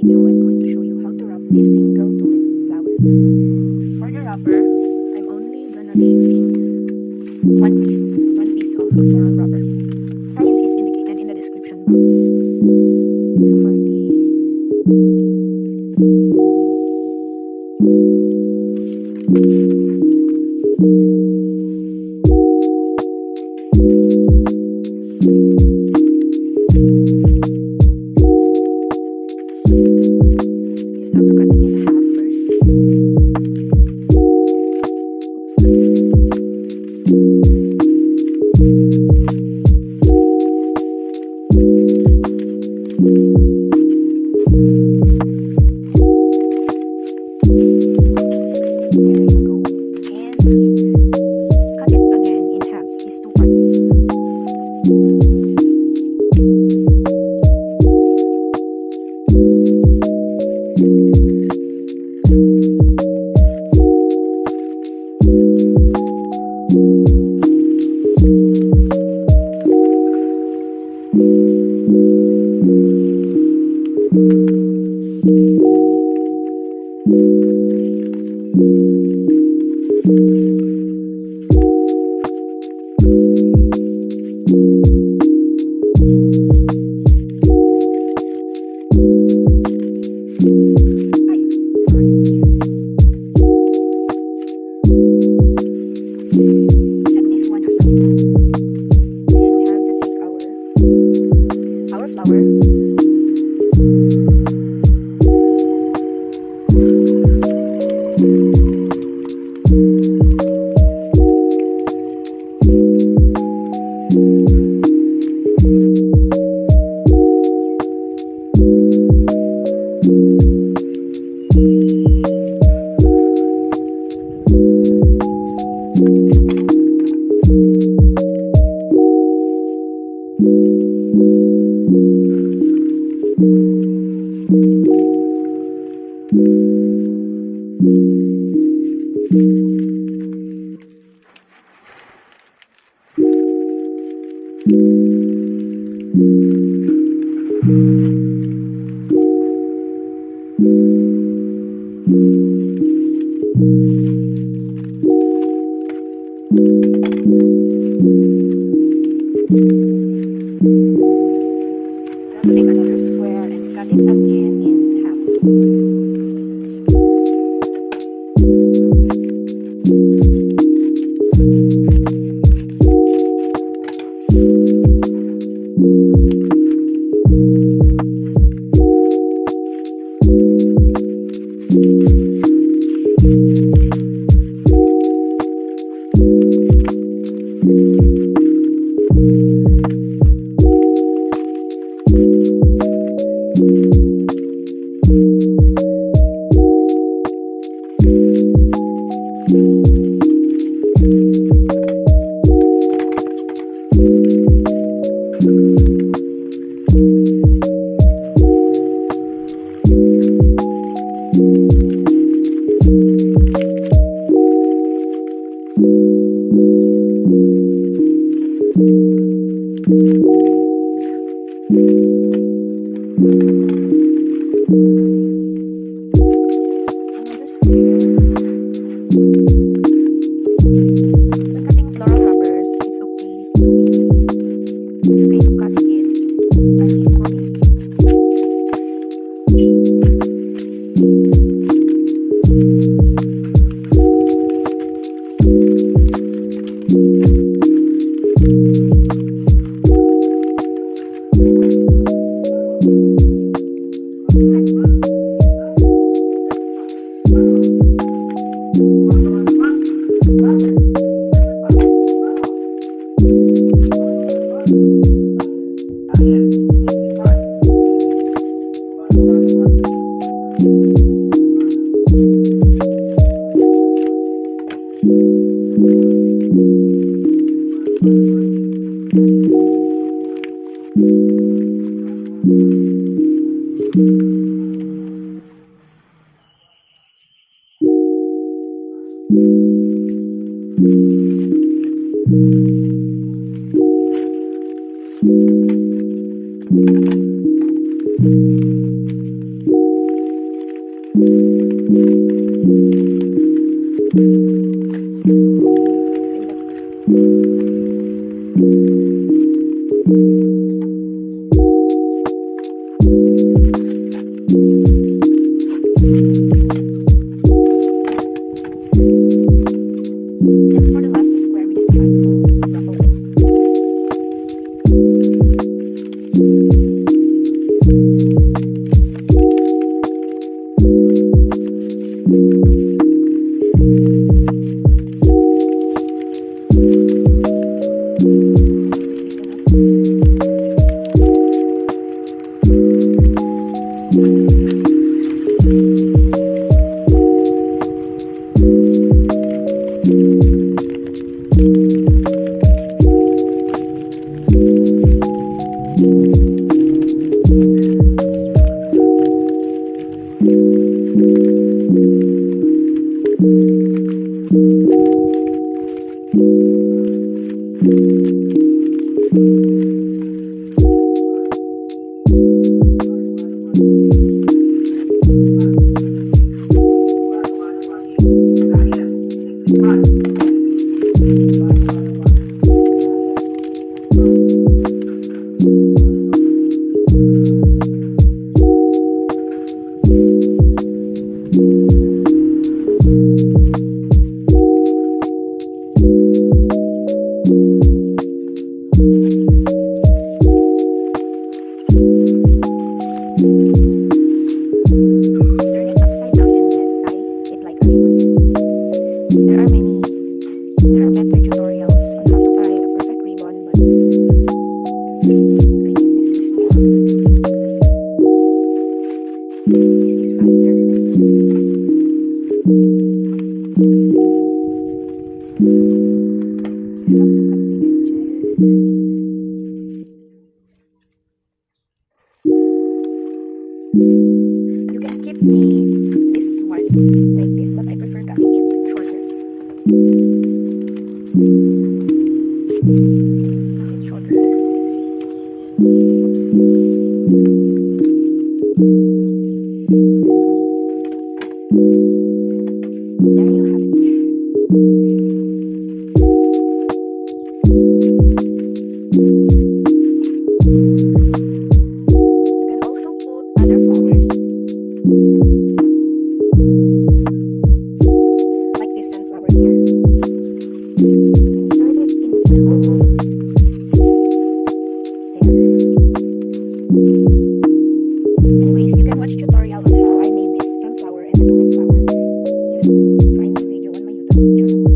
video, I'm going to show you how to wrap this single tulip flower. For the wrapper, I'm only gonna be using one piece of floral wrapper. Size is indicated in the description box. So for here's how to cut it in half first. There you go. And cut it again in halves, these two parts. Set this one aside. And we have to take our flower. Now to take another square and cut it again in halves. You can keep this one like this, but I prefer cutting it shorter. Cut it shorter like this. There you have it. You can also put other flowers, like this sunflower here. Insert it into the hole. There. Anyways, you can watch tutorial on how I made this sunflower and the tulip flower. Just find the video on my YouTube channel.